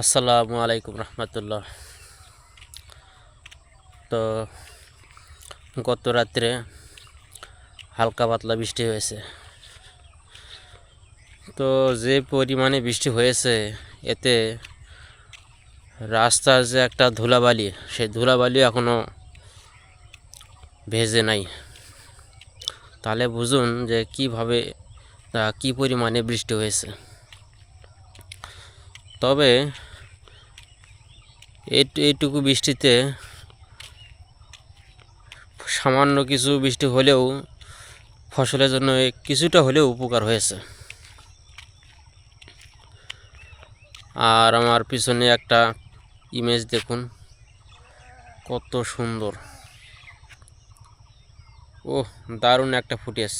আসসালামু আলাইকুম রহমতুল্লাহ। তো গত রাত্রে হালকা পাতলা বৃষ্টি হয়েছে। তো যে পরিমাণে বৃষ্টি হয়েছে এতে রাস্তার যে একটা ধুলাবালি, সেই ধুলাবালি এখনও ভেজে নাই। তাহলে বুঝুন যে কিভাবে কি পরিমাণে বৃষ্টি হয়েছে। তবে এইটুকু বৃষ্টিতে সামান্য কিছু বৃষ্টি হলেও ফসলের জন্য কিছুটা হলেও উপকার হয়েছে। আর আমার পিছনে একটা ইমেজ দেখুন, কত সুন্দর। ওহ, দারুণ একটা ফুটেজ।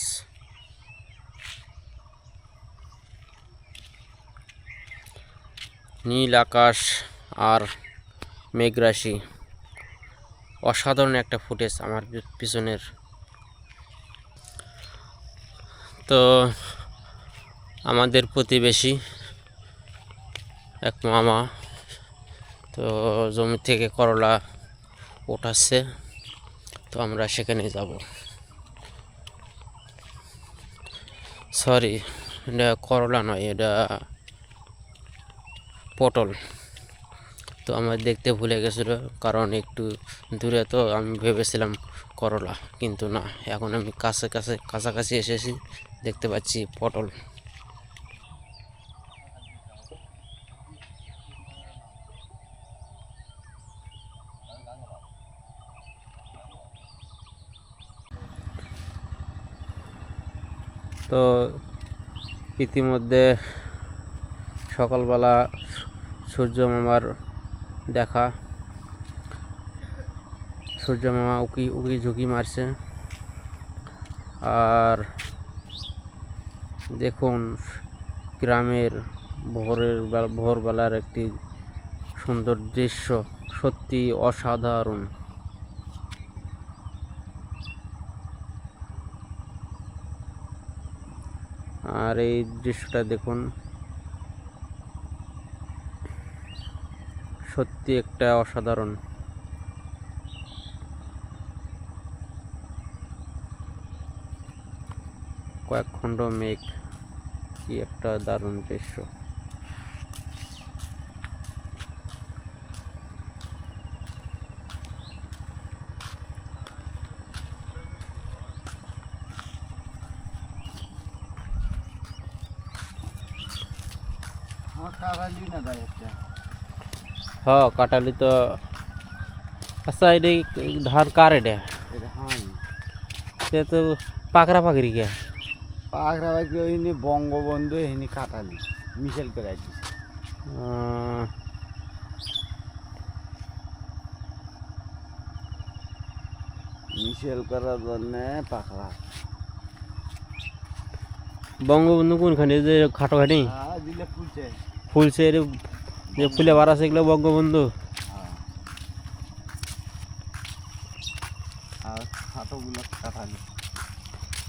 নীল আকাশ আর মেঘরাশি, অসাধারণ একটা ফুটেজ আমার পিছনের। তো আমাদের প্রতিবেশী এক মামা তো জমি থেকে করলা ওঠাচ্ছে, তো আমরা সেখানে যাব। সরি, এটা করলা নয়, এটা পটল। তো আমার দেখতে ভুলে গেছিলো, কারণ একটু দূরে, তো আমি ভেবেছিলাম করলা, কিন্তু না, এখন আমি কাছাকাছি এসেছি, দেখতে পাচ্ছি পটল। তো ইতিমধ্যে সকালবেলা সূর্য মামার দেখা, সূর্য মামা উকি ঝুঁকি মারছে। আর দেখুন, গ্রামের ভোরবেলার একটি সুন্দর দৃশ্য, সত্যি অসাধারণ। আর এই দৃশ্যটা দেখুন, সত্যি একটা অসাধারণ। কয়েক খণ্ড মেঘ, কি একটা দারুণ দৃশ্য। হ্যাঁ, কাটালি তো। আচ্ছা, এটা ধান কার? এটা সে তো পাকড়া পাকড়ি কে পাকড়া পাকড়ি ওইনি বঙ্গবন্ধু এহিনি কাটালি মিশেল করে দিছে। মিশেল করার জন্য পাকড়া। বঙ্গবন্ধু কোনখানে? যে খাটোখানি দিলে ফুলছে, যে ফুলে বাড়াছে এগুলো বঙ্গবন্ধু। আর খাটোগুলো কাটালি।